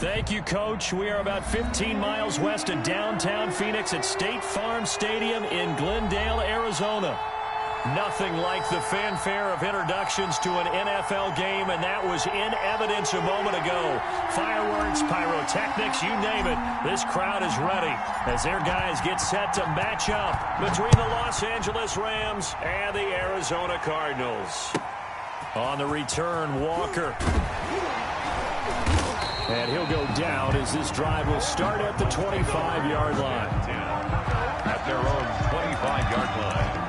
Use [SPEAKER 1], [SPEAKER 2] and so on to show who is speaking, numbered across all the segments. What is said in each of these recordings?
[SPEAKER 1] Thank you, Coach. We are about 15 miles west of downtown Phoenix at State Farm Stadium in Glendale, Arizona. Nothing like the fanfare of introductions to an NFL game, and that was in evidence a moment ago. Fireworks, pyrotechnics, you name it. This crowd is ready as their guys get set to match up between the Los Angeles Rams and the Arizona Cardinals. On the return, Walker. And he'll go down as this drive will start at the 25-yard line.
[SPEAKER 2] At their own 25-yard line.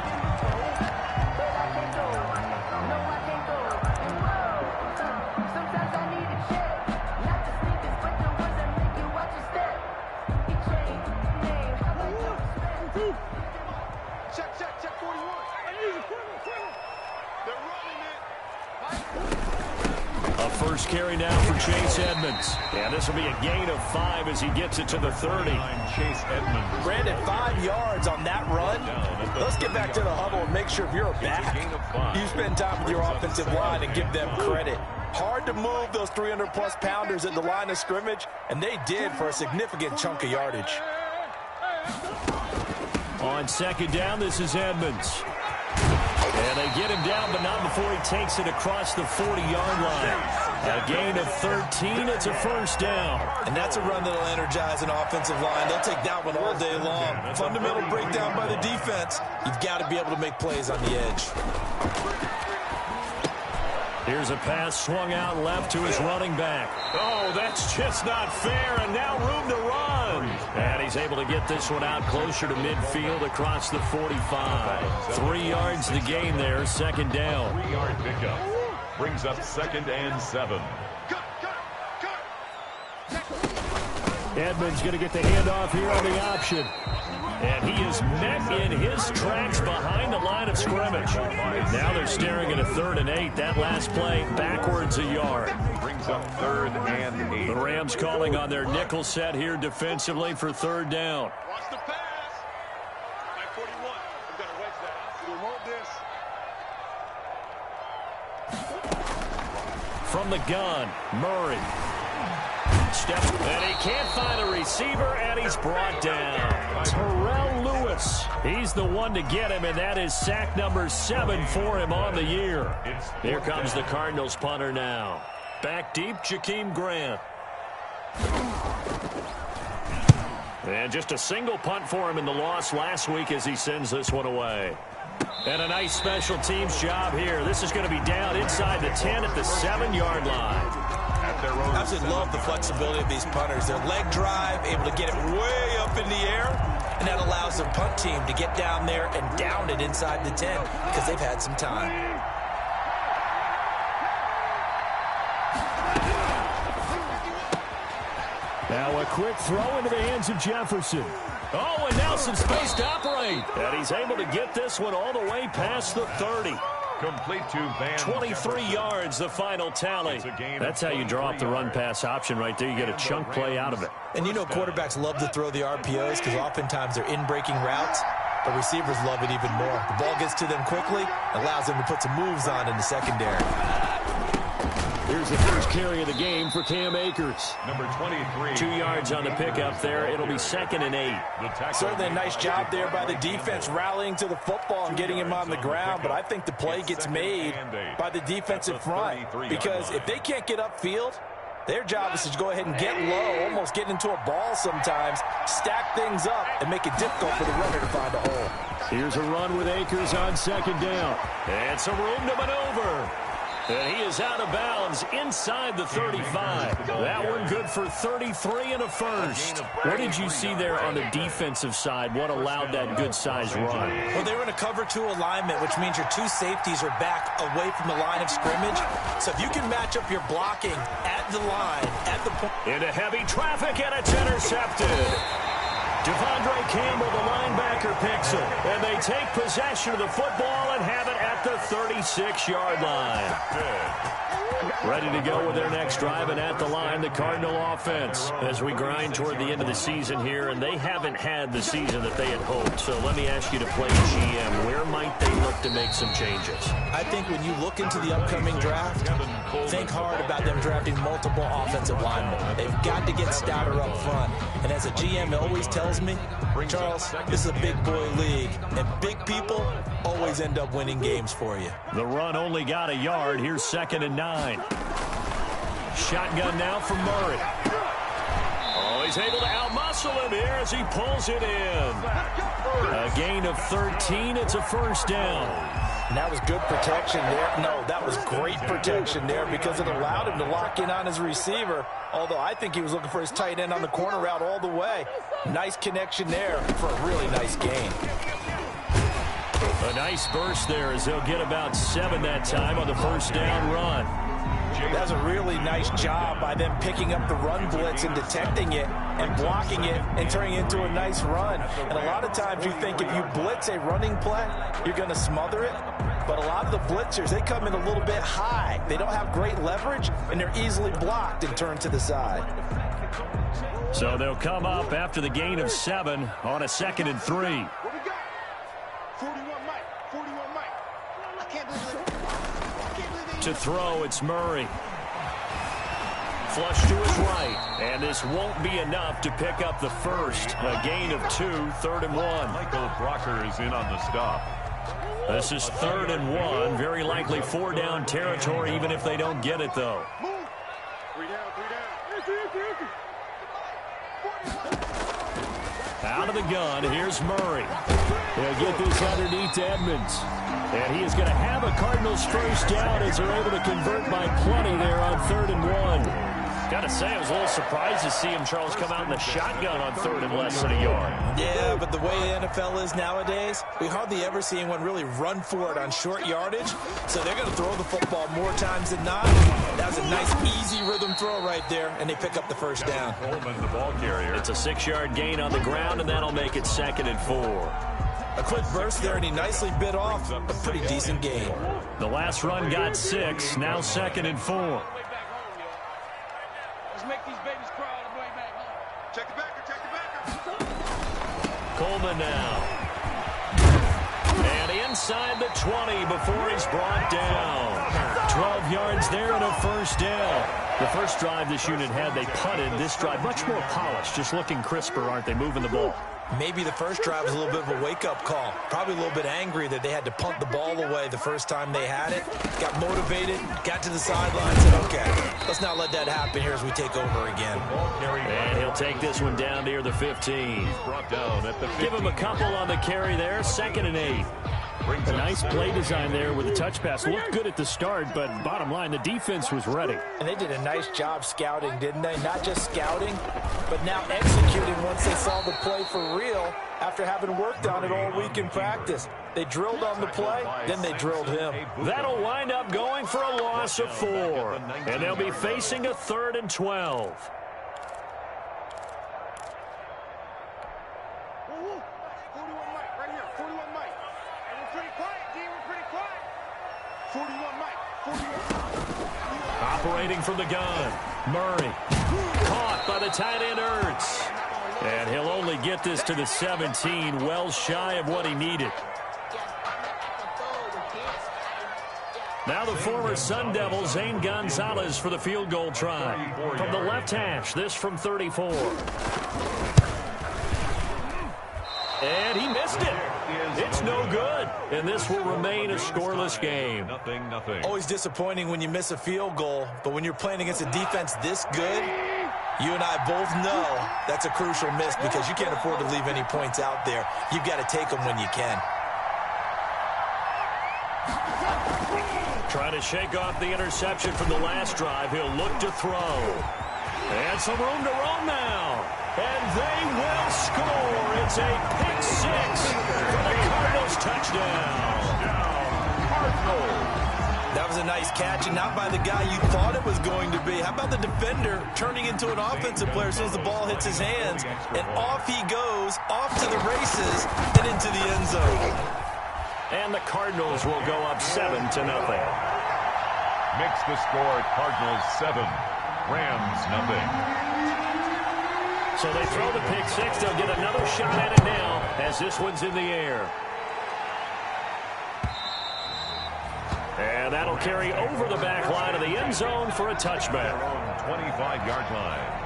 [SPEAKER 1] First carry now for Chase Edmonds. And this will be a gain of 5 as he gets it to the 30.
[SPEAKER 2] Chase Edmonds.
[SPEAKER 3] Brandon, 5 yards on that run. Let's get back to the huddle and make sure if you're a back, you spend time with your offensive line and give them credit. Hard to move those 300-plus pounders at the line of scrimmage, and they did for a significant chunk of yardage.
[SPEAKER 1] On second down, this is Edmonds. And they get him down, but not before he takes it across the 40-yard line. A gain of 13. It's a first down.
[SPEAKER 3] And that's a run that'll energize an offensive line. They'll take that one all day long. Fundamental breakdown by the defense. You've got to be able to make plays on the edge.
[SPEAKER 1] Here's a pass swung out left to his running back. Oh, that's just not fair, and now room to run. And he's able to get this one out closer to midfield across the 45. 3 yards the gain there, second down.
[SPEAKER 2] 3-yard pickup. Brings up 2nd and 7.
[SPEAKER 1] Edmonds going to get the handoff here on the option. And he is met in his tracks behind the line of scrimmage. Now they're staring at a 3rd and 8. That last play backwards a yard.
[SPEAKER 2] Brings up 3rd and 8.
[SPEAKER 1] The Rams calling on their nickel set here defensively for 3rd down.
[SPEAKER 4] Watch the pass. 41. We've got to wedge that. We want this.
[SPEAKER 1] From the gun, Murray. Steps, and he can't find a receiver, and he's brought down. Terrell Lewis. He's the one to get him, and that is sack number 7 for him on the year. Here comes the Cardinals punter now. Back deep, Jakeem Grant. And just a single punt for him in the loss last week as he sends this one away. And a nice special teams job here. This is going to be down inside the 10 at the 7-yard line.
[SPEAKER 3] I absolutely love the flexibility of these punters. Their leg drive, able to get it way up in the air, and that allows their punt team to get down there and down it inside the 10 because they've had some time.
[SPEAKER 1] Now a quick throw into the hands of Jefferson. Oh, and now some space to operate. And he's able to get this one all the way past the 30.
[SPEAKER 2] Complete to Van
[SPEAKER 1] 23
[SPEAKER 2] Jefferson.
[SPEAKER 1] yards, the final tally. That's how you draw up the run-pass option right there. You get a chunk play out of it.
[SPEAKER 3] And you know quarterbacks love to throw the RPOs because oftentimes they're in-breaking routes, but receivers love it even more. The ball gets to them quickly, allows them to put some moves on in the secondary.
[SPEAKER 1] Here's the first carry of the game for Cam Akers.
[SPEAKER 2] Number 23.
[SPEAKER 1] 2 yards on the pickup there. It'll be 2nd and 8.
[SPEAKER 3] Certainly a nice job there by the defense rallying to the football and getting him on the ground, but I think the play gets made by the defensive front because if they can't get upfield, their job is to go ahead and get low, almost get into a ball sometimes, stack things up, and make it difficult for the runner to find a hole.
[SPEAKER 1] Here's a run with Akers on 2nd down. And some room to maneuver. And he is out of bounds inside the 35. That one good for 33 and a first. What did you see there on the defensive side? What allowed that good-sized run?
[SPEAKER 3] Well, they were in a cover 2 alignment, which means your 2 safeties are back away from the line of scrimmage. So if you can match up your blocking at the line, at the point.
[SPEAKER 1] Into heavy traffic, and it's intercepted. Devondre Campbell, the linebacker, picks it. And they take possession of the football and have it at the 36-yard line. Ready to go with their next drive, and at the line, the Cardinal offense as we grind toward the end of the season here, and they haven't had the season that they had hoped. So let me ask you to play GM. Where might they look to make some changes?
[SPEAKER 3] I think when you look into the upcoming draft, think hard about them drafting multiple offensive linemen. They've got to get stouter up front. And as a GM always tells me, Charles, this is a big boy league, and big people always end up winning games for you.
[SPEAKER 1] The run only got a yard. Here's 2nd and 9. Shotgun now from Murray. Oh, he's able to outmuscle him here as he pulls it in. A gain of 13. It's a first down.
[SPEAKER 3] And that was good protection there. No, that was great protection there because it allowed him to lock in on his receiver, although I think he was looking for his tight end on the corner route all the way. Nice connection there for a really nice gain.
[SPEAKER 1] A nice burst there as they'll get about 7 that time on the first down run.
[SPEAKER 3] That's a really nice job by them picking up the run blitz and detecting it and blocking it and turning it into a nice run. And a lot of times you think if you blitz a running play, you're going to smother it. But a lot of the blitzers, they come in a little bit high. They don't have great leverage, and they're easily blocked and turned to the side.
[SPEAKER 1] So they'll come up after the gain of 7 on a 2nd and 3.
[SPEAKER 4] What we got? 41 Mike. 41 Mike. I can't believe it.
[SPEAKER 1] To throw, it's Murray. Flush to his right. And this won't be enough to pick up the first. A gain of 2, 3rd and 1.
[SPEAKER 2] Michael Brocker is in on the stop.
[SPEAKER 1] This is 3rd and 1. Very likely 4-down territory, even if they don't get it, though.
[SPEAKER 4] Move. 3 down, 3 down.
[SPEAKER 1] Out of the gun, here's Murray. He'll get this underneath to Edmonds. And he is going to have a Cardinals first down as they're able to convert by plenty there on 3rd and 1. Got to say, I was a little surprised to see him, Charles, come out in the shotgun on 3rd and less than a yard.
[SPEAKER 3] Yeah, but the way the NFL is nowadays, we hardly ever see anyone really run for it on short yardage. So they're going to throw the football more times than not. That was a nice, easy rhythm throw right there, and they pick up the first down.
[SPEAKER 2] Coleman, the ball carrier.
[SPEAKER 1] It's a 6-yard gain on the ground, and that'll make it 2nd and 4.
[SPEAKER 3] A quick burst there, and he nicely bit off a pretty decent gain.
[SPEAKER 1] The last run got 6, now 2nd and 4.
[SPEAKER 4] Let's make these babies cry all the way back home. Check the backer, check the backer.
[SPEAKER 1] Coleman now. And inside the 20 before he's brought down. 12 yards there and a first down. The first drive this unit had, they punted. This drive, much more polished, just looking crisper, aren't they, moving the ball?
[SPEAKER 3] Maybe the first drive was a little bit of a wake-up call. Probably a little bit angry that they had to punt the ball away the first time they had it. Got motivated, got to the sideline, said, okay, let's not let that happen here as we take over again.
[SPEAKER 1] And he'll take this one down near the 15.
[SPEAKER 2] Brought down at the 15.
[SPEAKER 1] Give him a couple on the carry there, 2nd and 8. A nice play design there with the touch pass. Looked good at the start, but bottom line, the defense was ready.
[SPEAKER 3] And they did a nice job scouting, didn't they? Not just scouting, but now executing once they saw the play for real after having worked on it all week in practice. They drilled on the play, then they drilled him.
[SPEAKER 1] That'll wind up going for a loss of 4. And they'll be facing a 3rd and 12.
[SPEAKER 4] 41 Mike, right here. 41 Mike. And we're pretty quiet, D. We're pretty quiet. 41 Mike. 41.
[SPEAKER 1] Operating from the gun. Murray. Caught by the tight end, Ertz. And he'll only get this to the 17, well shy of what he needed. Now the former Sun Devil, Zane Gonzalez, for the field goal try. From the left hash, this from 34. And he missed it. It's no good. And this will remain a scoreless game.
[SPEAKER 2] Nothing.
[SPEAKER 3] Always disappointing when you miss a field goal, but when you're playing against a defense this good, you and I both know that's a crucial miss because you can't afford to leave any points out there. You've got to take them when you can.
[SPEAKER 1] Trying to shake off the interception from the last drive. He'll look to throw. And some room to roam now. And they will score. It's a pick 6 for the Cardinals touchdown.
[SPEAKER 3] That was a nice catch, and not by the guy you thought it was going to be. How about the defender turning into an offensive player as soon as the ball hits his hands, and off he goes, off to the races, and into the end zone.
[SPEAKER 1] And the Cardinals will go up 7-0.
[SPEAKER 2] Makes the score Cardinals 7, Rams 0.
[SPEAKER 1] So they throw the pick six. They'll get another shot at it now as this one's in the air. And that'll carry over the back line of the end zone for a touchback.
[SPEAKER 2] 25-yard line.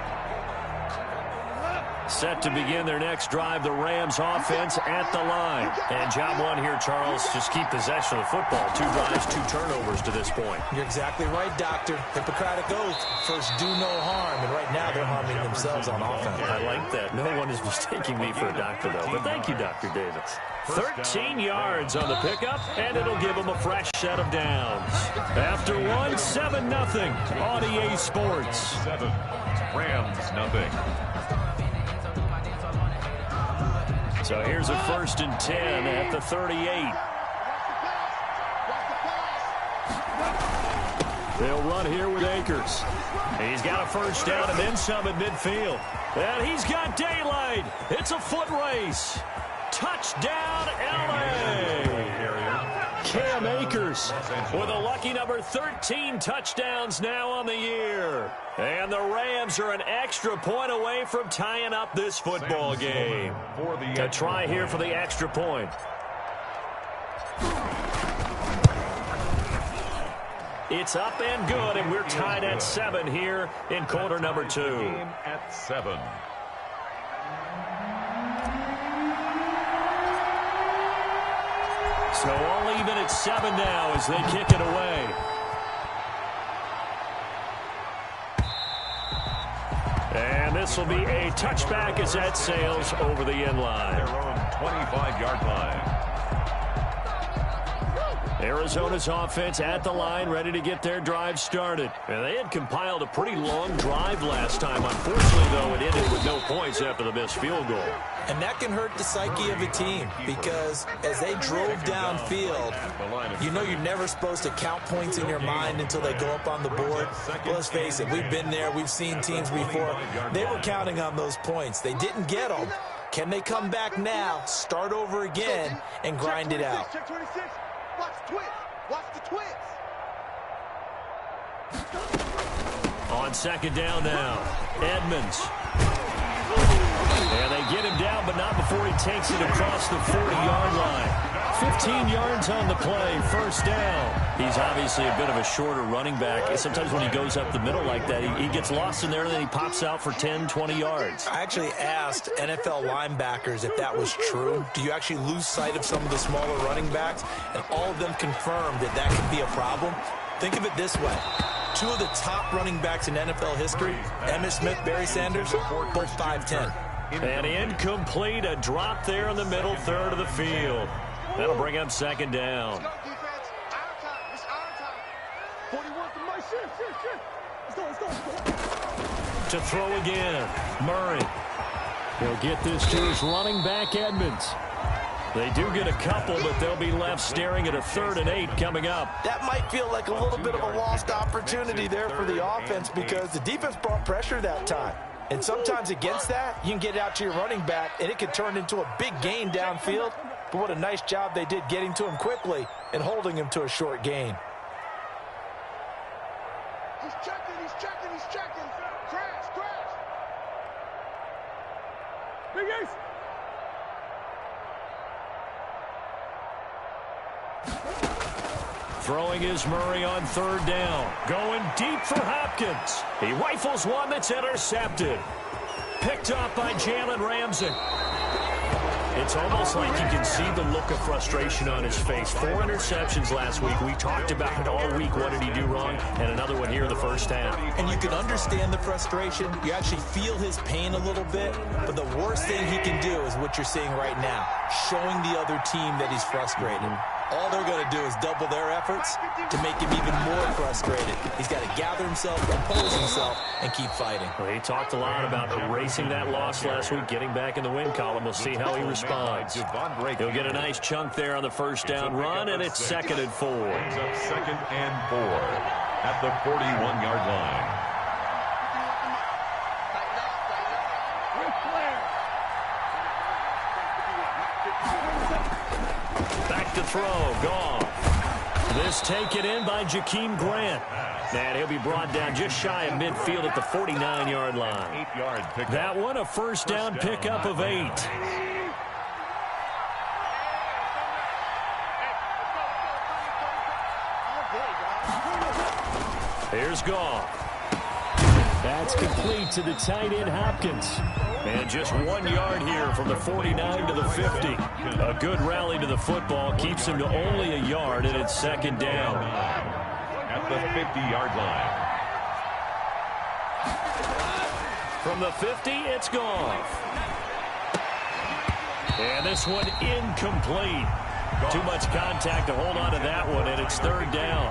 [SPEAKER 1] Set to begin their next drive, the Rams offense at the line. And job one here, Charles, just keep possession of the football. 2 drives, 2 turnovers to this point.
[SPEAKER 3] You're exactly right, Doctor. Hippocratic oath. First, do no harm. And right now, they're harming themselves on offense.
[SPEAKER 1] I like that. No one is mistaking me for a doctor, though. But thank you, Dr. Davis. 13 yards on the pickup, and it'll give them a fresh set of downs. After one, 7-0 on EA Sports.
[SPEAKER 2] 7, Rams 0.
[SPEAKER 1] So here's a 1st and 10 at the 38. They'll run here with Akers. He's got a first down and then some at midfield. And he's got daylight. It's a foot race. Touchdown, L.A. Cam Akers with a lucky number 13 touchdowns now on the year. And the Rams are an extra point away from tying up this football game. A try here for the extra point. It's up and good, and we're tied at 7 here in quarter number 2.
[SPEAKER 2] At 7.
[SPEAKER 1] So all even at 7 now as they kick it away. And this will be a touchback as that sails over the end line.
[SPEAKER 2] Their own 25-yard line.
[SPEAKER 1] Arizona's offense at the line, ready to get their drive started. And they had compiled a pretty long drive last time. Unfortunately, though, it ended with no points after the missed field goal.
[SPEAKER 3] And that can hurt the psyche of a team because as they drove downfield, you know you're never supposed to count points in your mind until they go up on the board. Well, let's face it, we've been there. We've seen teams before. They were counting on those points. They didn't get them. Can they come back now, start over again, and grind it out?
[SPEAKER 4] Check 26. Watch the twist. Watch the twist.
[SPEAKER 1] On 2nd down now, Edmonds. And they get him down, but not before he takes it across the 40-yard line. 15 yards on the play, 1st down. He's obviously a bit of a shorter running back. Sometimes when he goes up the middle like that, he gets lost in there, and then he pops out for 10, 20 yards.
[SPEAKER 3] I actually asked NFL linebackers if that was true. Do you actually lose sight of some of the smaller running backs? And all of them confirmed that that could be a problem. Think of it this way. 2 of the top running backs in NFL history, Emmitt Smith, Barry Sanders, both 5'10".
[SPEAKER 1] And incomplete, a drop there in the middle third of the field. That'll bring up 2nd down.
[SPEAKER 4] Let's go, defense. Our time. It's our time. 41 to my shit. Let's go.
[SPEAKER 1] To throw again, Murray. He'll get this to his running back, Edmonds. They do get a couple, but they'll be left staring at a 3rd and 8 coming up.
[SPEAKER 3] That might feel like a little bit of a lost opportunity there for the offense because the defense brought pressure that time. And sometimes against that, you can get out to your running back, and it could turn into a big gain downfield. But what a nice job they did getting to him quickly and holding him to a short gain.
[SPEAKER 4] He's checking. Crash. Big Ace.
[SPEAKER 1] Throwing is Murray on 3rd down. Going deep for Hopkins. He rifles one that's intercepted. Picked up by Jalen Ramsey. It's almost like you can see the look of frustration on his face. 4 interceptions last week. We talked about it all week. What did he do wrong? And another one here in the 1st half.
[SPEAKER 3] And you can understand the frustration. You actually feel his pain a little bit. But the worst thing he can do is what you're seeing right now, showing the other team that he's frustrated. All they're going to do is double their efforts to make him even more frustrated. He's got to gather himself, compose himself, and keep fighting.
[SPEAKER 1] Well, he talked a lot about erasing that loss last week, getting back in the win column. We'll see how he responds. He'll get a nice chunk there on the first down run, and it's 2nd and 4.
[SPEAKER 2] Brings up 2nd and 4 at the 41-yard line.
[SPEAKER 1] Back to throw, gone. This taken in by Jakeem Grant. And he'll be brought down just shy of midfield at the 49-yard line.
[SPEAKER 2] 8-yard pickup.
[SPEAKER 1] That one, a first down pickup of 8. Here's Goff. That's complete to the tight end Hopkins. And just 1 yard here from the 49 to the 50. A good rally to the football keeps him to only a yard, and it's 2nd down.
[SPEAKER 2] At the 50-yard line.
[SPEAKER 1] From the 50, it's Goff. And this one incomplete. Too much contact to hold on to that one, and it's 3rd down.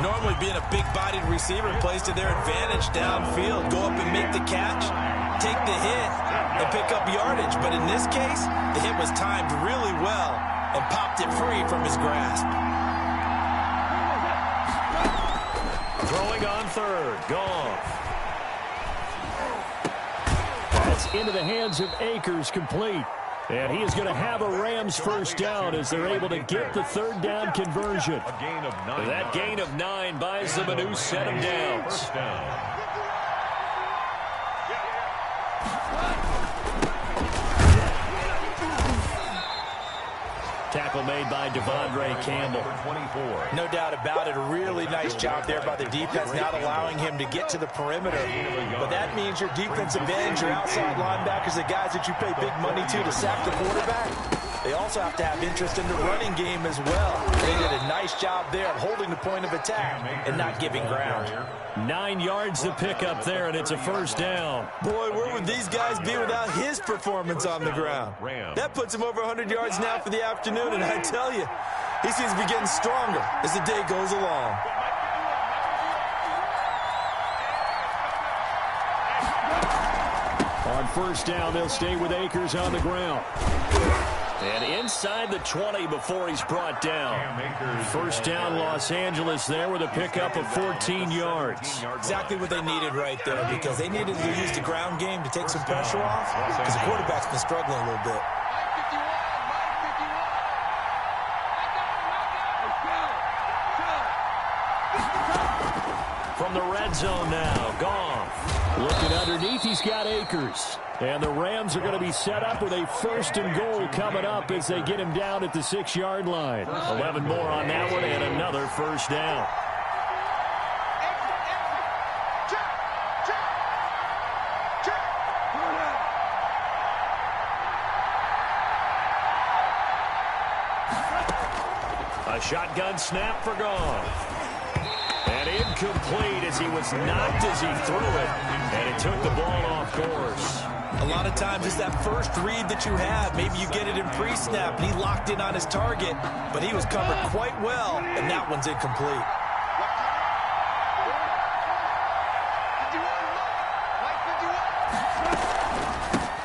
[SPEAKER 3] Normally being a big-bodied receiver plays to their advantage downfield. Go up and make the catch, take the hit, and pick up yardage. But in this case, the hit was timed really well and popped it free from his grasp.
[SPEAKER 1] Throwing on 3rd, Goff. That's into the hands of Akers, complete. And he is going to have a Rams first down as they're able to get the 3rd down conversion.
[SPEAKER 2] A gain of 9.
[SPEAKER 1] That gain of 9 buys them a new set of downs.
[SPEAKER 2] First down.
[SPEAKER 1] Tackle made by Devondre Campbell.
[SPEAKER 2] 24.
[SPEAKER 3] No doubt about it. A really nice job there by the defense, not allowing him to get to the perimeter. But that means your defensive ends, your outside linebackers, the guys that you pay big money to sack the quarterback, they also have to have interest in the running game as well. They did a nice job there of holding the point of attack and not giving ground.
[SPEAKER 1] 9 yards to pick up there, and it's a first down.
[SPEAKER 3] Boy, where would these guys be without his performance on the ground? That puts him over 100 yards now for the afternoon, and I tell you, he seems to be getting stronger as the day goes along.
[SPEAKER 1] On first down, they'll stay with Akers on the ground. And inside the 20 before he's brought down. First down, Los Angeles there with a pickup of 14 yards.
[SPEAKER 3] Exactly what they needed right there, because they needed to use the ground game to take some pressure off, because the quarterback's been struggling a little bit.
[SPEAKER 1] From the red zone now, Goff. Looking underneath, he's got Akers. And the Rams are going to be set up with a 1st and goal coming up as they get him down at the 6-yard line. 11 more on that one and another first down. A shotgun snap for Goff. And incomplete as he was knocked as he threw it. And it took the ball off course.
[SPEAKER 3] A lot of times it's that first read that you have. Maybe you get it in pre-snap, and he locked in on his target, but he was covered quite well, and that one's incomplete.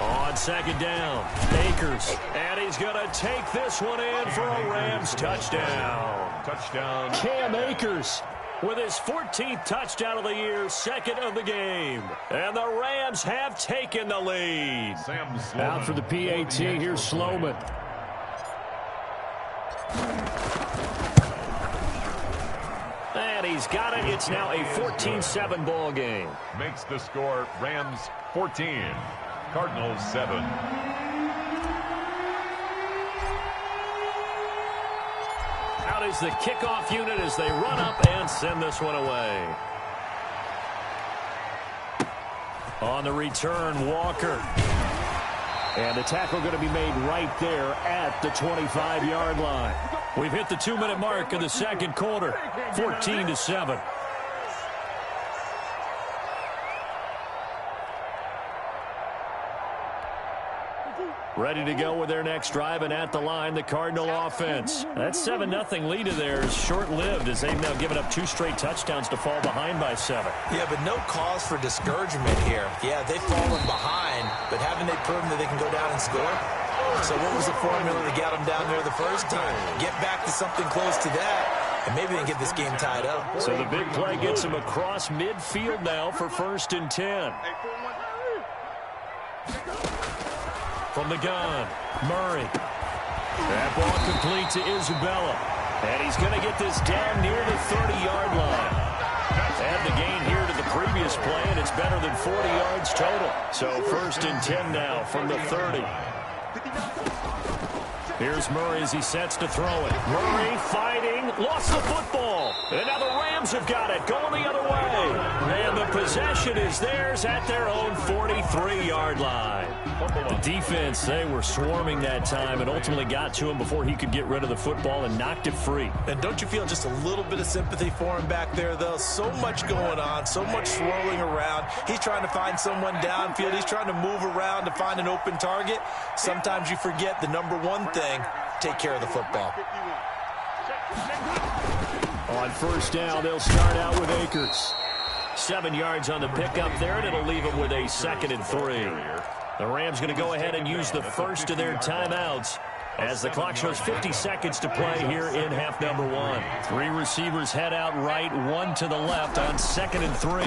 [SPEAKER 1] On 2nd down, Akers. And he's going to take this one in for a Rams touchdown.
[SPEAKER 2] Touchdown.
[SPEAKER 1] Cam Akers with his 14th touchdown of the year, 2nd of the game. And the Rams have taken the lead. Out for the PAT, here's Sloman. And he's got it. It's now a 14-7 ball game.
[SPEAKER 2] Makes the score Rams 14, Cardinals 7.
[SPEAKER 1] Out is the kickoff unit as they run up and send this one away. On the return, Walker. And the tackle going to be made right there at the 25-yard line. We've hit the 2-minute mark of the second quarter, 14-7. Ready to go with their next drive, and at the line, the Cardinal offense. That 7-0 lead of theirs is short-lived as they've now given up 2 straight touchdowns to fall behind by 7.
[SPEAKER 3] Yeah, but no cause for discouragement here. Yeah, they've fallen behind, but haven't they proven that they can go down and score? So what was the formula that got them down there the first time? Get back to something close to that, and maybe they can get this game tied up.
[SPEAKER 1] So the big play gets them across midfield now for 1st and 10. From the gun, Murray. That ball complete to Isabella. And he's going to get this down near the 30-yard line. Add the gain here to the previous play, and it's better than 40 yards total. So 1st and 10 now from the 30. Here's Murray as he sets to throw it. Murray fighting, lost the football. And now the Rams have got it, going the other way. And the possession is theirs at their own 43-yard line. The defense, they were swarming that time and ultimately got to him before he could get rid of the football and knocked it free.
[SPEAKER 3] And don't you feel just a little bit of sympathy for him back there, though? So much going on, so much swirling around. He's trying to find someone downfield. He's trying to move around to find an open target. Sometimes you forget the number one thing, take care of the football.
[SPEAKER 1] On 1st down, they'll start out with Akers. 7 yards on the pickup there, and it'll leave them with a 2nd and 3. The Rams going to go ahead and use the first of their timeouts as the clock shows 50 seconds to play here in half number 1. 3 receivers head out right, 1 to the left on 2nd and 3.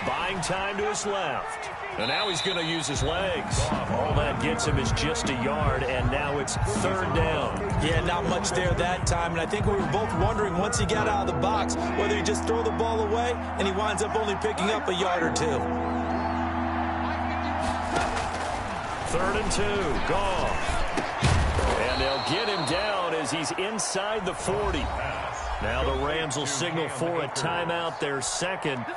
[SPEAKER 1] Buying time to his left. And now he's going to use his legs. All that gets him is just a yard, and now it's 3rd down.
[SPEAKER 3] Yeah, not much there that time, and I think we were both wondering once he got out of the box whether he just throw the ball away, and he winds up only picking up a yard or 2.
[SPEAKER 1] 3rd and 2, Goff. And they'll get him down as he's inside the 40. Now the Rams will signal for a timeout, their 2nd,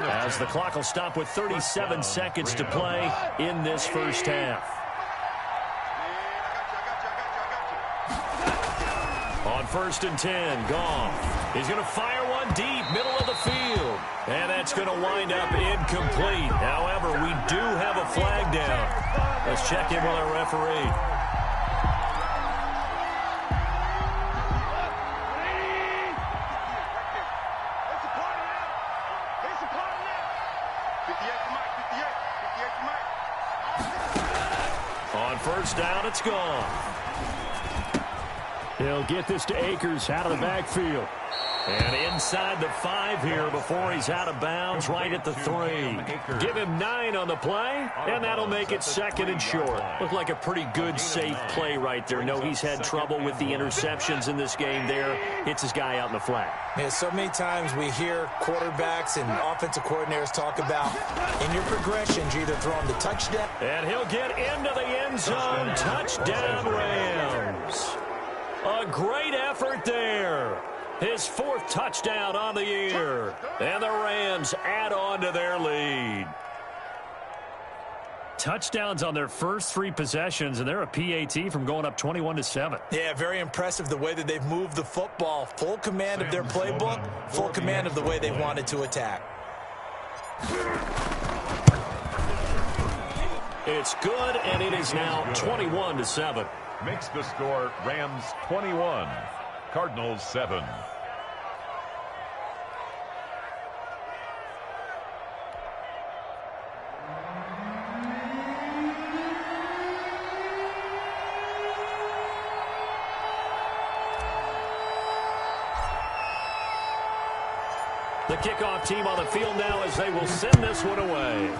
[SPEAKER 1] as the clock will stop with 37 seconds to play in this first half. On 1st and 10, Goff. He's going to fire one deep, middle of the field. And that's going to wind up incomplete. However, we do have a flag down. Let's check in with our referee. On 1st down, it's gone. He'll get this to Akers out of the backfield. And inside the 5 here before he's out of bounds, right at the 3. Give him 9 on the play, and that'll make it 2nd and short. Looked like a pretty good, safe play right there. No, he's had trouble with the interceptions in this game there. Hits his guy out in the flat.
[SPEAKER 3] Yeah, so many times we hear quarterbacks and offensive coordinators talk about in your progressions, you either throw him the touchdown.
[SPEAKER 1] And he'll get into the end zone. Touchdown, Rams. A great effort there. His 4th touchdown on the year. And the Rams add on to their lead. Touchdowns on their first 3 possessions, and they're a PAT from going up 21-7.
[SPEAKER 3] Yeah, very impressive the way that they've moved the football. Full command of their playbook, full command of the way they wanted to attack.
[SPEAKER 1] It's good, and it is now 21-7.
[SPEAKER 2] Makes the score Rams 21, Cardinals 7.
[SPEAKER 1] The kickoff team on the field now as they will send this one away.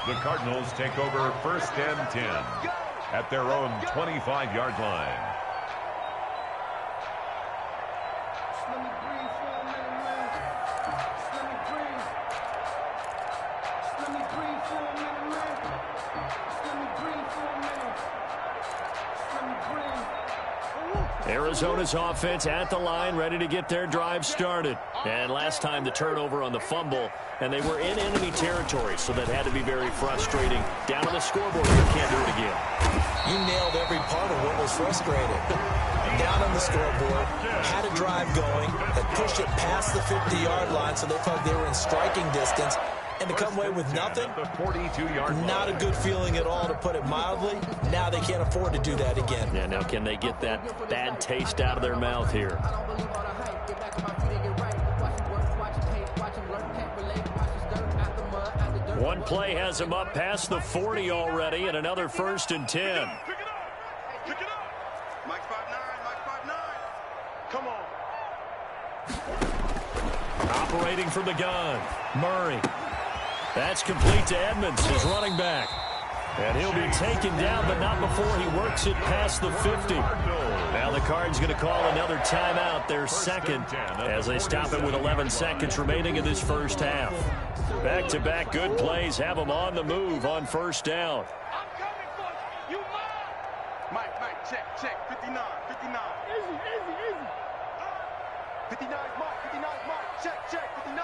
[SPEAKER 2] The Cardinals take over 1st and 10 at their own 25-yard line.
[SPEAKER 1] Arizona's offense at the line, ready to get their drive started. And last time the turnover on the fumble, and they were in enemy territory, so that had to be very frustrating. Down on the scoreboard, you can't do it again.
[SPEAKER 3] You nailed every part of what was frustrating. down on the scoreboard, had a drive going, had pushed it past the 50-yard line so they felt they were in striking distance, and to come away with nothing, not a good feeling at all, to put it mildly. Now they can't afford to do that again.
[SPEAKER 1] Yeah, now can they get that bad taste out of their mouth here? One play has him up past the 40 already, and another 1st and 10.
[SPEAKER 4] Pick it up. Pick it up. Mike 5'9", Mike 5'9". Come on.
[SPEAKER 1] Operating from the gun, Murray. That's complete to Edmonds, his running back. And he'll be taken down, but not before he works it past the 50. Now the Cards going to call another timeout, their second, as they stop it with 11 seconds remaining in this first half. Back-to-back good plays have them on the move on 1st down.
[SPEAKER 4] I'm coming for you. You Mike, check. 59. Easy. 59, Mike. Check. 59.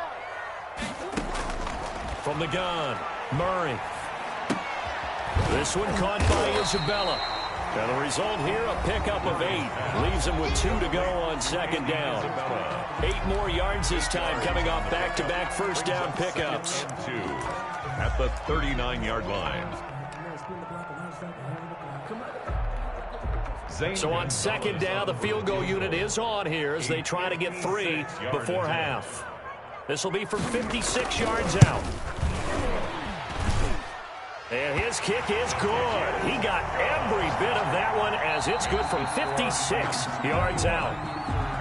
[SPEAKER 1] From the gun, Murray. This one caught by Isabella. And the result here, a pickup of 8. Leaves him with 2 to go on 2nd down. 8 more yards this time, coming off back-to-back 1st down pickups.
[SPEAKER 2] At the 39-yard line.
[SPEAKER 1] So on 2nd down, the field goal unit is on here as they try to get 3 before half. This will be from 56 yards out. And his kick is good. He got every bit of that one as it's good from 56 yards out.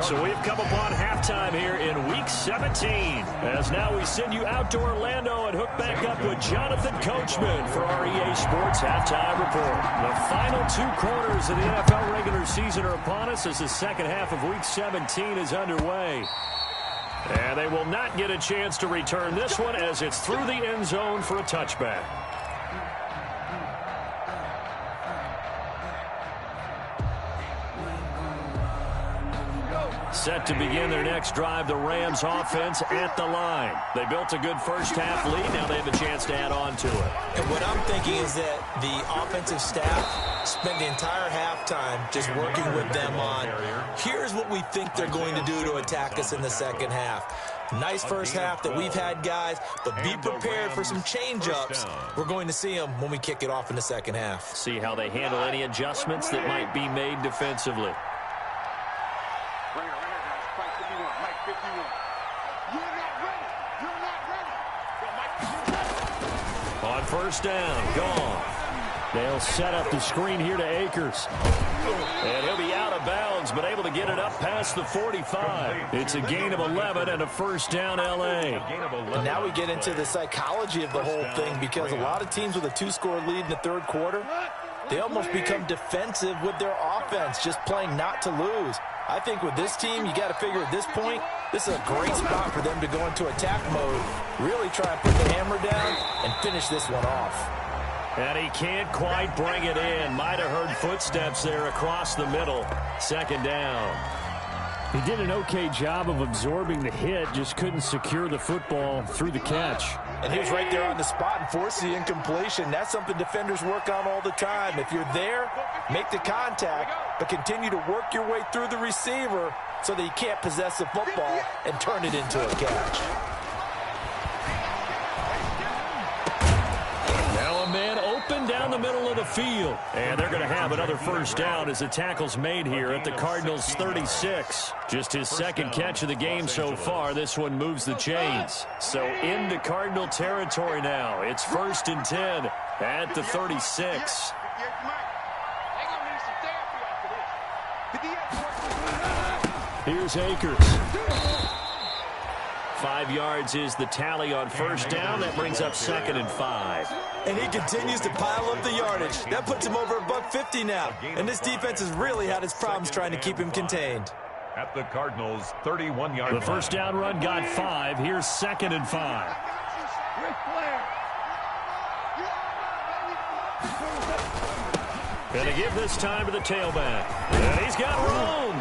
[SPEAKER 1] So we've come upon halftime here in Week 17. As now we send you out to Orlando and hook back up with Jonathan Coachman for our EA Sports Halftime Report. The final 2 quarters of the NFL regular season are upon us as the second half of Week 17 is underway. And they will not get a chance to return this one as it's through the end zone for a touchback. Set to begin their next drive, the Rams offense at the line. They built a good first half lead. Now they have a chance to add on to it.
[SPEAKER 3] And what I'm thinking is that the offensive staff spent the entire halftime just working with them on, here's what we think they're going to do to attack us in the second half. Nice first half that we've had, guys, but be prepared for some change-ups. We're going to see them when we kick it off in the second half.
[SPEAKER 1] See how they handle any adjustments that might be made defensively.
[SPEAKER 4] Right here, guys. Mike 51. You're not ready.
[SPEAKER 1] On 1st down, gone. They'll set up the screen here to Akers. And he'll be out of bounds, but able to get it up past the 45. It's a gain of 11 and a 1st down, L.A.
[SPEAKER 3] And now we get into the psychology of the whole thing, because a lot of teams with a 2-score lead in the 3rd quarter, they almost become defensive with their offense, just playing not to lose. I think with this team, you got to figure at this point, this is a great spot for them to go into attack mode, really try and put the hammer down and finish this one off.
[SPEAKER 1] And he can't quite bring it in. Might have heard footsteps there across the middle. 2nd down. He did an okay job of absorbing the hit, just couldn't secure the football through the catch.
[SPEAKER 3] And he was right there on the spot and forced the incompletion. That's something defenders work on all the time. If you're there, make the contact, but continue to work your way through the receiver so that he can't possess the football and turn it into a catch.
[SPEAKER 1] Now a man open down the middle of the field. And they're going to have another 1st down as the tackle's made here at the Cardinals' 36. Just his 2nd catch of the game so far. This one moves the chains. So into Cardinal territory now. It's 1st and 10 at the 36. Here's Akers. 5 yards is the tally on 1st down. That brings up 2nd and 5.
[SPEAKER 3] And he continues to pile up the yardage. That puts him over $150 now. And this defense has really had its problems trying to keep him contained.
[SPEAKER 2] At the Cardinals' 31-yard line.
[SPEAKER 1] The 1st down run got 5. Here's 2nd and 5. Going to give this time to the tailback. And he's got room.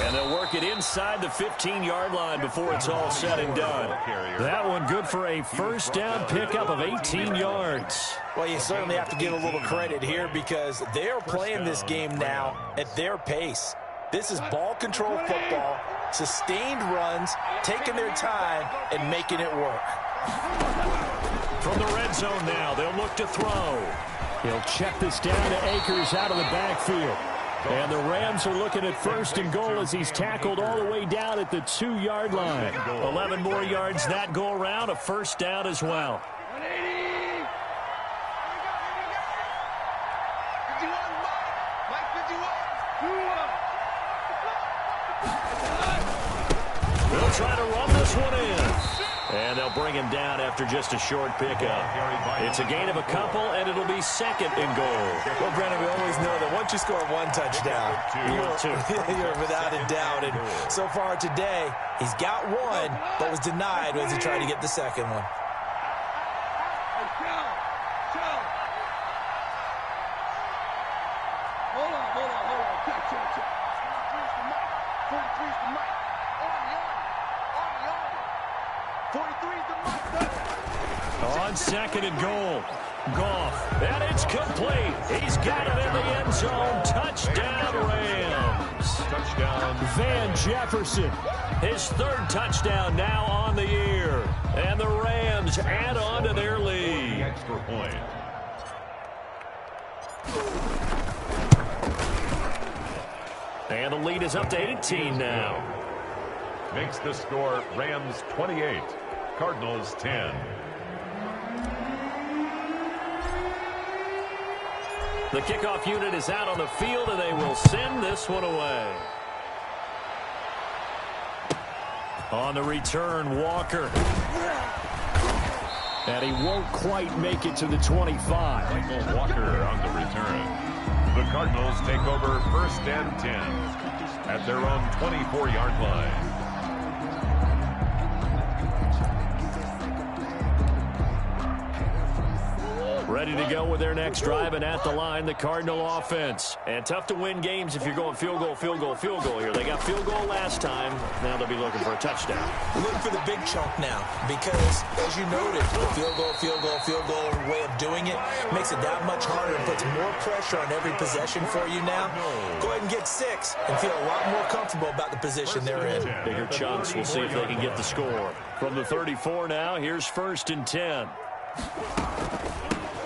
[SPEAKER 1] And they'll work it inside the 15-yard line before it's all said and done. That one good for a 1st down pickup of 18 yards.
[SPEAKER 3] Well, you certainly have to give a little credit here because they're playing this game now at their pace. This is ball control football, sustained runs, taking their time, and making it work.
[SPEAKER 1] From the red zone now, they'll look to throw. He'll check this down to Akers out of the backfield. And the Rams are looking at 1st and goal as he's tackled all the way down at the 2-yard line. 11 more yards that go around, a 1st down as well. They'll try to run this one in. And they'll bring him down after just a short pickup. It's a gain of a couple, and it'll be 2nd and goal.
[SPEAKER 3] Well, Brandon, we always know that once you score 1 touchdown, you're without a doubt. And so far today, he's got 1, but was denied as he tried to get the 2nd one.
[SPEAKER 4] Hold on. Check. 43's the mic. On. 43's the mic.
[SPEAKER 1] On 2nd and goal. Goff. And it's complete. He's got it in the end zone. Touchdown, Rams.
[SPEAKER 2] Touchdown.
[SPEAKER 1] Van Jefferson. His 3rd touchdown now on the year. And the Rams add on to their lead.
[SPEAKER 2] Extra point.
[SPEAKER 1] And the lead is up to 18 now.
[SPEAKER 2] Makes the score Rams 28, Cardinals 10.
[SPEAKER 1] The kickoff unit is out on the field, and they will send this one away. On the return, Walker. And he won't quite make it to the 25.
[SPEAKER 2] Michael Walker on the return. The Cardinals take over 1st and 10 at their own 24-yard line.
[SPEAKER 1] Ready to go with their next drive, and at the line, the Cardinal offense. And tough to win games if you're going field goal here. They got field goal last time. Now they'll be looking for a touchdown.
[SPEAKER 3] Looking for the big chunk now because, as you noted, the field goal way of doing it makes it that much harder and puts more pressure on every possession for you now. Go ahead and get 6 and feel a lot more comfortable about the position they're in.
[SPEAKER 1] Bigger chunks. We'll see if they can get the score. From the 34 now, here's 1st and 10.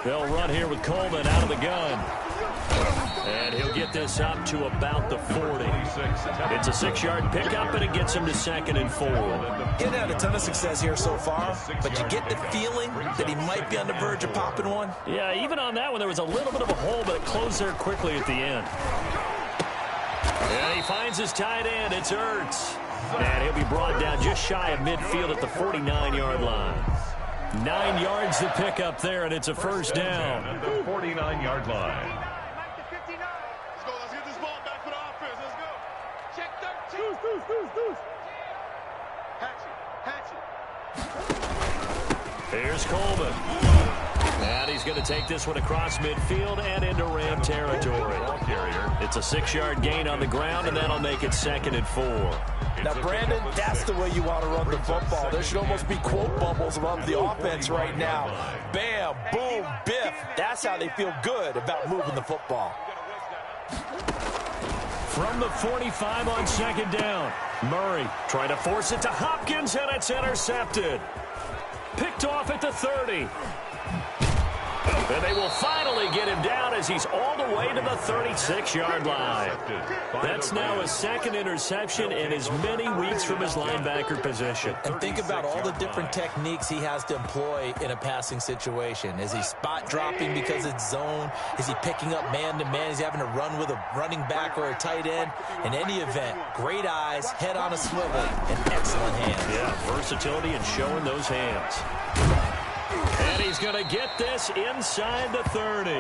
[SPEAKER 1] They'll run here with Coleman out of the gun. And he'll get this up to about the 40. It's a 6-yard pickup, and it gets him to 2nd and 4.
[SPEAKER 3] He hasn't had a ton of success here so far, but you get the feeling that he might be on the verge of popping one.
[SPEAKER 1] Yeah, even on that one, there was a little bit of a hole, but it closed there quickly at the end. And he finds his tight end. It's Ertz. And he'll be brought down just shy of midfield at the 49-yard line. 9 yards to pick up there, and it's a 1st down.
[SPEAKER 2] At the 49-yard line.
[SPEAKER 4] Let's get this ball back for the offense. Let's go. Check 13. Hatchet.
[SPEAKER 1] Here's Coleman. And he's going to take this one across midfield and into Ram territory. It's a 6-yard gain on the ground, and that'll make it 2nd and 4.
[SPEAKER 3] Now, Brandon, that's the way you want to run the football. There should almost be quote bubbles above the offense right now. Bam, boom, biff. That's how they feel good about moving the football.
[SPEAKER 1] From the 45 on 2nd down. Murray trying to force it to Hopkins, and it's intercepted. Picked off at the 30. And they will finally get him down as he's all the way to the 36-yard line. That's now his 2nd interception in as many weeks from his linebacker position.
[SPEAKER 3] And think about all the different techniques he has to employ in a passing situation. Is he spot dropping because it's zone? Is he picking up man-to-man? Is he having to run with a running back or a tight end? In any event, great eyes, head on a swivel, and excellent hands.
[SPEAKER 1] Yeah, versatility and showing those hands. And he's going to get this inside the 30.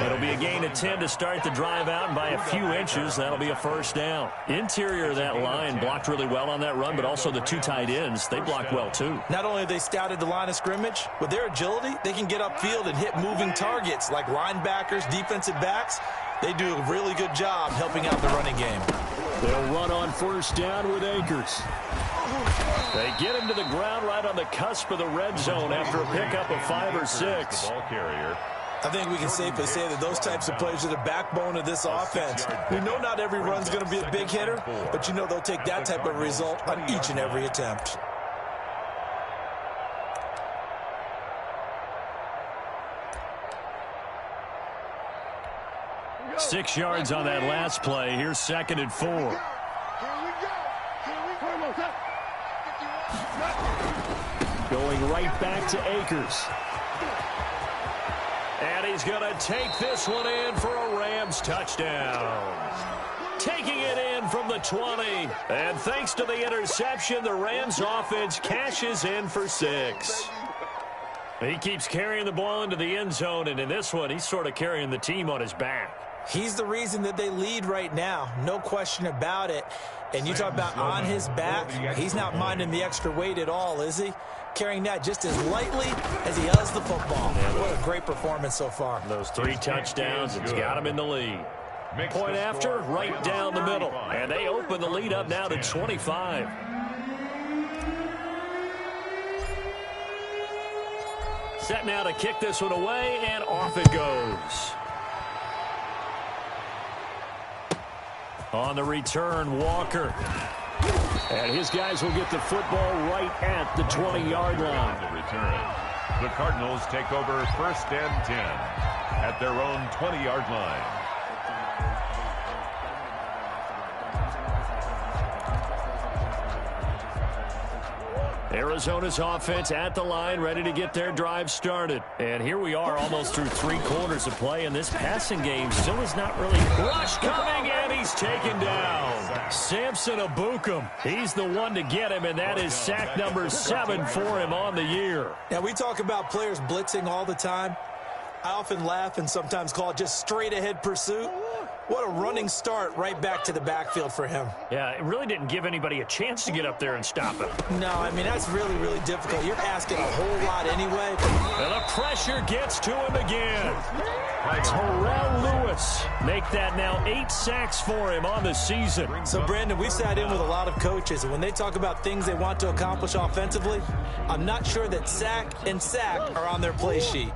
[SPEAKER 1] It'll be a gain of 10 to start the drive out, and by a few inches, that'll be a 1st down. Interior of that line blocked really well on that run, but also the 2 tight ends, they blocked well too.
[SPEAKER 3] Not only have they scouted the line of scrimmage, with their agility, they can get upfield and hit moving targets like linebackers, defensive backs. They do a really good job helping out the running game.
[SPEAKER 1] They'll run on 1st down with Akers. They get him to the ground right on the cusp of the red zone after a pickup of 5 or 6.
[SPEAKER 2] Ball carrier.
[SPEAKER 3] I think we can safely say that those types of plays are the backbone of this offense. We know not every run's going to be a big hitter, but you know they'll take that type of result on each and every attempt.
[SPEAKER 1] Six yards on that last play. Here's 2nd and 4. Going right back to Akers. And he's going to take this one in for a Rams touchdown. Taking it in from the 20. And thanks to the interception, the Rams offense cashes in for 6. He keeps carrying the ball into the end zone, and in this one, he's sort of carrying the team on his back.
[SPEAKER 3] He's the reason that they lead right now. No question about it. And you talk about on his back, he's not minding the extra weight at all, is he? Carrying that just as lightly as he does the football. What a great performance so far.
[SPEAKER 1] Those 3 touchdowns, it's got him in the lead. Point after, right down the middle. And they open the lead up now to 25. Set now to kick this one away, and off it goes. On the return, Walker. And his guys will get the football right at the 20-yard line.
[SPEAKER 2] The return. The Cardinals take over 1st and 10 at their own 20-yard line.
[SPEAKER 1] Arizona's offense at the line, ready to get their drive started. And here we are almost through 3 quarters of play, and this passing game still is not really... Rush coming, and he's taken down. Samson Abukum, he's the one to get him, and that is sack number 7 for him on the year.
[SPEAKER 3] Now, we talk about players blitzing all the time. I often laugh and sometimes call it just straight-ahead pursuit. What a running start right back to the backfield for him.
[SPEAKER 1] Yeah, it really didn't give anybody a chance to get up there and stop him.
[SPEAKER 3] No, I mean, that's really, really difficult. You're asking a whole lot anyway.
[SPEAKER 1] And the pressure gets to him again. Terrell Lewis make that now 8 sacks for him on the season.
[SPEAKER 3] So, Brandon, we sat in with a lot of coaches, and when they talk about things they want to accomplish offensively, I'm not sure that sack and sack are on their play sheet.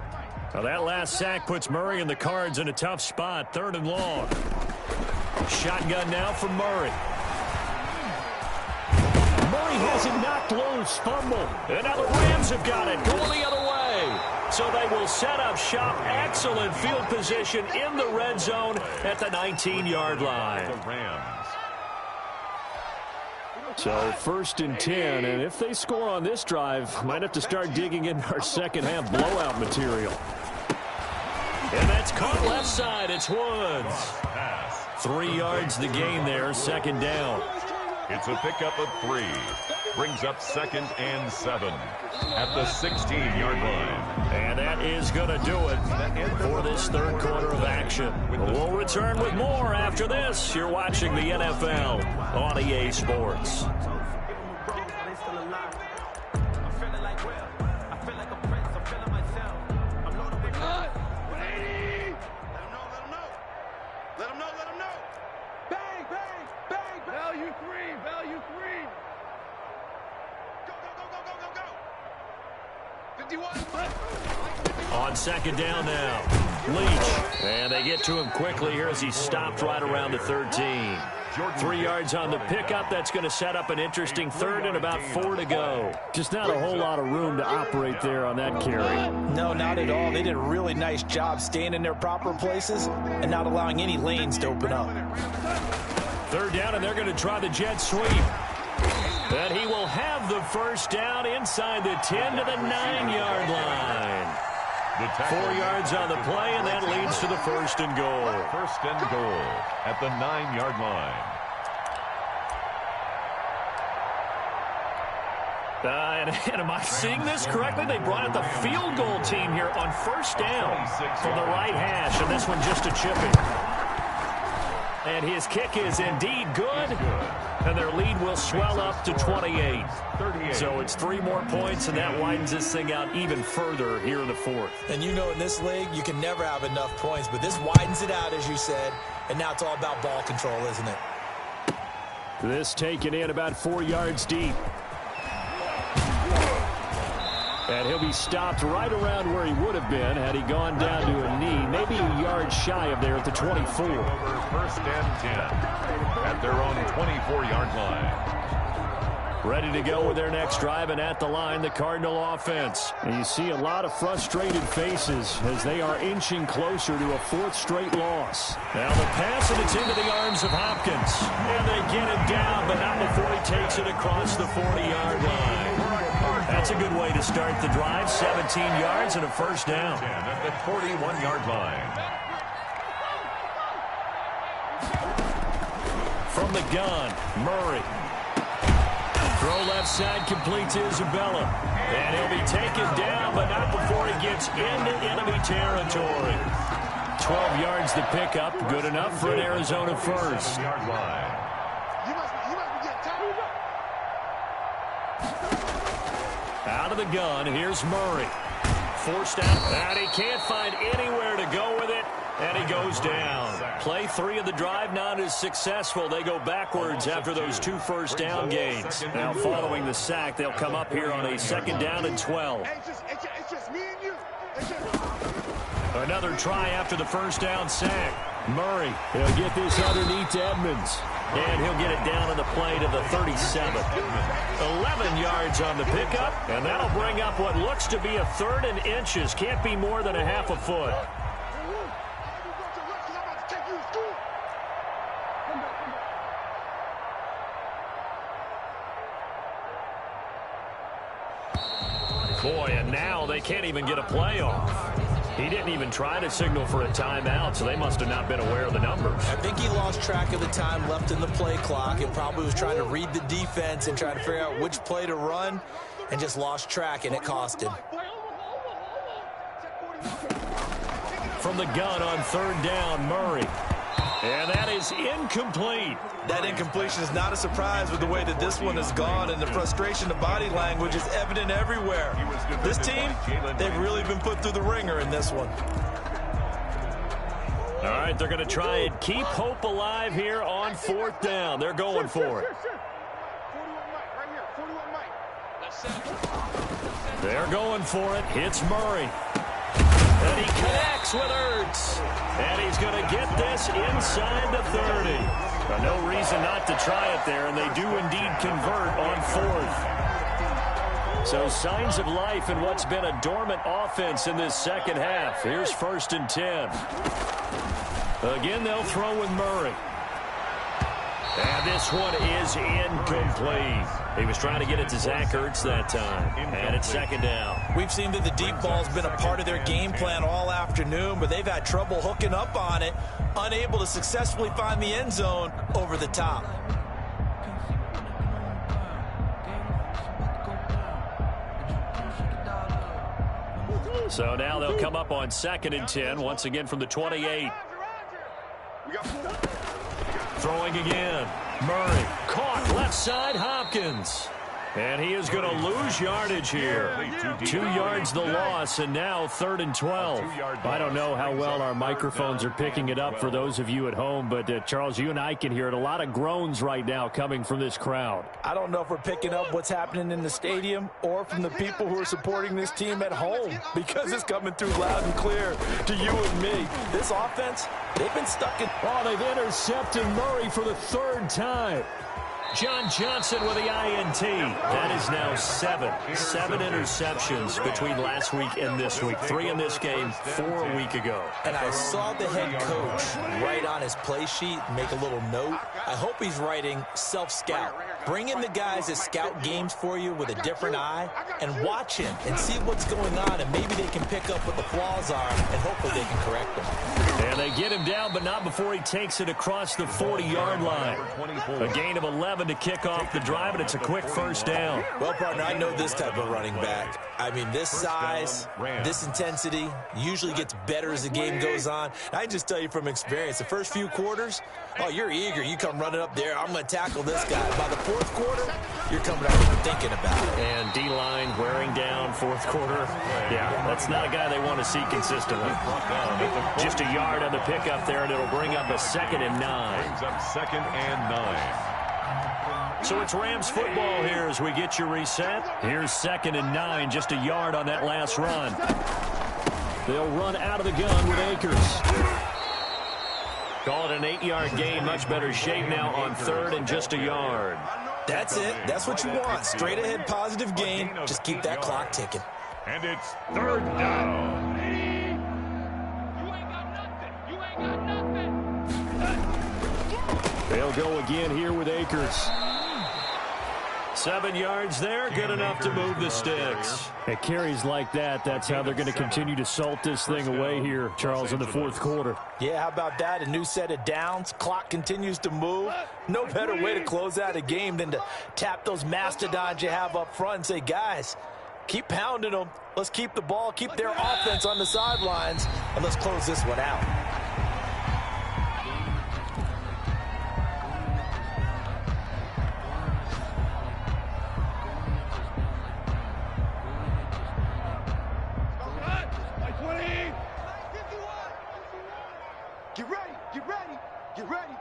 [SPEAKER 1] Well, that last sack puts Murray and the Cards in a tough spot, 3rd and long. Shotgun now for Murray. Murray has it knocked loose, fumble. And now the Rams have got it, going the other way. So they will set up shop. Excellent field position in the red zone at the 19-yard line.
[SPEAKER 2] The Rams.
[SPEAKER 1] So 1st and 10, and if they score on this drive, might have to start digging in our second-half blowout material. And that's caught left side. It's Woods. 3 yards the gain there, 2nd down.
[SPEAKER 2] It's a pickup of 3. Brings up 2nd and 7 at the 16-yard line.
[SPEAKER 1] And that is going to do it for this 3rd quarter of action. We'll return with more after this. You're watching the NFL on EA Sports. On 2nd down now, Leach. And they get to him quickly here as he stopped right around the 13. 3 yards on the pickup. That's going to set up an interesting 3rd and about 4 to go. Just not a whole lot of room to operate there on that carry.
[SPEAKER 3] No, not at all. They did a really nice job staying in their proper places and not allowing any lanes to open up.
[SPEAKER 1] 3rd down, and they're going to try the jet sweep. And he will have the 1st down inside the 10 to the 9-yard line. 4 yards on the play, and that leads to the 1st and goal.
[SPEAKER 2] 1st and goal at the 9-yard line.
[SPEAKER 1] And am I seeing this correctly? They brought out the field goal team here on 1st down from the right hash, and this one just a chipping. And his kick is indeed good, and their lead will swell up to 28. So it's 3 more points, and that widens this thing out even further here in the 4th.
[SPEAKER 3] And you know in this league, you can never have enough points, but this widens it out, as you said, and now it's all about ball control, isn't it?
[SPEAKER 1] This taken in about 4 yards deep. And he'll be stopped right around where he would have been had he gone down to a knee, maybe a yard shy of there at the 24.
[SPEAKER 2] First and 10 at their own 24-yard line.
[SPEAKER 1] Ready to go with their next drive, and at the line, the Cardinal offense. And you see a lot of frustrated faces as they are inching closer to a fourth straight loss. Now the pass, and it's into the arms of Hopkins. And they get him down, but not before he takes it across the 40-yard line. That's a good way to start the drive. 17 yards and a first down.
[SPEAKER 2] At the 41-yard line.
[SPEAKER 1] From the gun, Murray. Throw left side, complete to Isabella. And he'll be taken down, but not before he gets into enemy territory. 12 yards to pick up. Good enough for an Arizona first. Out of the gun, here's Murray. Forced out, and he can't find anywhere to go with it. And he goes down. Play 3 of the drive not as successful. They go backwards after those 2 first down gains. Now following the sack, they'll come up here on a 2nd down and 12. Another try after the first down sack. Murray, he'll get this underneath to Edmonds. And he'll get it down on the play to the 37. 11 yards on the pickup. And that'll bring up what looks to be a 3rd and inches. Can't be more than a half a foot. Boy, and now they can't even get a play off. He didn't even try to signal for a timeout, so they must have not been aware of the numbers.
[SPEAKER 3] I think he lost track of the time left in the play clock and probably was trying to read the defense and trying to figure out which play to run and just lost track, and it cost him.
[SPEAKER 1] From the gun on 3rd down, Murray. And that is incomplete.
[SPEAKER 3] That incompletion is not a surprise with the way that this one has gone, and the frustration of body language is evident everywhere. This team, they've really been put through the ringer in this one.
[SPEAKER 1] All right, they're going to try and keep hope alive here on 4th down. They're going for it. They're going for it. Hits Murray. And he connects with Ertz. And he's going to get this inside the 30. Well, no reason not to try it there, and they do indeed convert on 4th. So signs of life in what's been a dormant offense in this second half. Here's 1st and 10. Again, they'll throw with Murray. And this one is incomplete. He was trying to get it to Zach Ertz that time. And it's 2nd down.
[SPEAKER 3] We've seen that the deep ball's been a part of their game plan all afternoon, but they've had trouble hooking up on it, unable to successfully find the end zone over the top.
[SPEAKER 1] So now they'll come up on 2nd and 10, once again from the 28. Throwing again. Murray caught left side, Hopkins. And he is going to lose yardage here. 2 yards the loss, and now 3rd and 12. I don't know how well our microphones are picking it up for those of you at home, but Charles, you and I can hear it. A lot of groans right now coming from this crowd.
[SPEAKER 3] I don't know if we're picking up what's happening in the stadium or from the people who are supporting this team at home, because it's coming through loud and clear to you and me. This offense, they've been stuck in.
[SPEAKER 1] Oh, they've intercepted Murray for the 3rd time. John Johnson with the INT. That is now 7 interceptions between last week and this week. 3 in this game, 4 a week ago.
[SPEAKER 3] And I saw the head coach write on his play sheet, make a little note. I hope he's writing self-scout. Bring in the guys that scout games for you with a different eye and watch him and see what's going on, and maybe they can pick up what the flaws are, and hopefully they can correct them.
[SPEAKER 1] And they get him down, but not before he takes it across the 40-yard line. A gain of 11 to kick off the drive, and it's a quick first down.
[SPEAKER 3] Well, partner, I know this type of running back. I mean, this size, this intensity usually gets better as the game goes on. And I can just tell you from experience, the first few quarters, oh, you're eager. You come running up there, I'm going to tackle this guy. By the 4th quarter, you're coming out and thinking about it.
[SPEAKER 1] And D-line wearing down 4th quarter. Yeah, that's not a guy they want to see consistently. Just a yard on the pickup there, and it'll bring up a 2nd and 9.
[SPEAKER 2] Brings up 2nd and 9.
[SPEAKER 1] So it's Rams football here as we get you reset. Here's 2nd and 9, just a yard on that last run. They'll run out of the gun with Akers. Call it an 8-yard gain. Much better shape now on 3rd and just a yard.
[SPEAKER 3] That's it. That's what you want. Straight ahead positive gain. Just keep that clock ticking.
[SPEAKER 2] And it's 3rd down.
[SPEAKER 1] They'll go again here with Akers. 7 yards there, good enough to move the sticks. At carries like that, that's how they're going to continue to salt this thing away here, Charles, in the 4th quarter.
[SPEAKER 3] Yeah, how about that? A new set of downs. Clock continues to move. No better way to close out a game than to tap those mastodons you have up front and say, guys, keep pounding them. Let's keep the ball, keep their offense on the sidelines, and let's close this one out.
[SPEAKER 4] Get ready, get ready, get ready.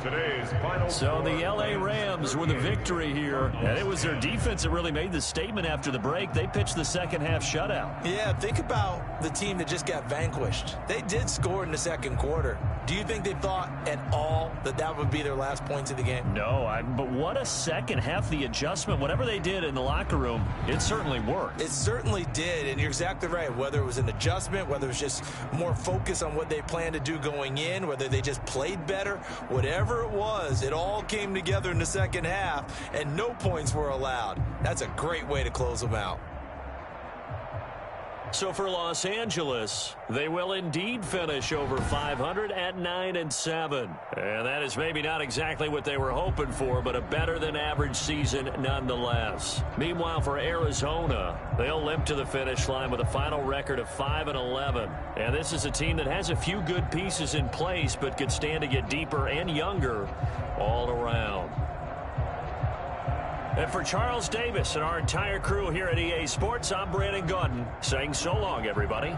[SPEAKER 2] Today's final.
[SPEAKER 1] So the L.A. Rams with a victory here, and it was their defense that really made the statement after the break. They pitched the second-half shutout.
[SPEAKER 3] Yeah, think about the team that just got vanquished. They did score in the 2nd quarter. Do you think they thought at all that that would be their last points of the game?
[SPEAKER 1] No, but what a second half. The adjustment, whatever they did in the locker room, it certainly worked.
[SPEAKER 3] It certainly did, and you're exactly right. Whether it was an adjustment, whether it was just more focus on what they planned to do going in, whether they just played better, whatever it was, it all came together in the 2nd half, and no points were allowed. That's a great way to close them out.
[SPEAKER 1] So for Los Angeles, they will indeed finish over 500 at 9-7. And that is maybe not exactly what they were hoping for, but a better than average season nonetheless. Meanwhile, for Arizona, they'll limp to the finish line with a final record of 5-11. And this is a team that has a few good pieces in place, but could stand to get deeper and younger all around. And for Charles Davis and our entire crew here at EA Sports, I'm Brandon Gaudin saying so long, everybody.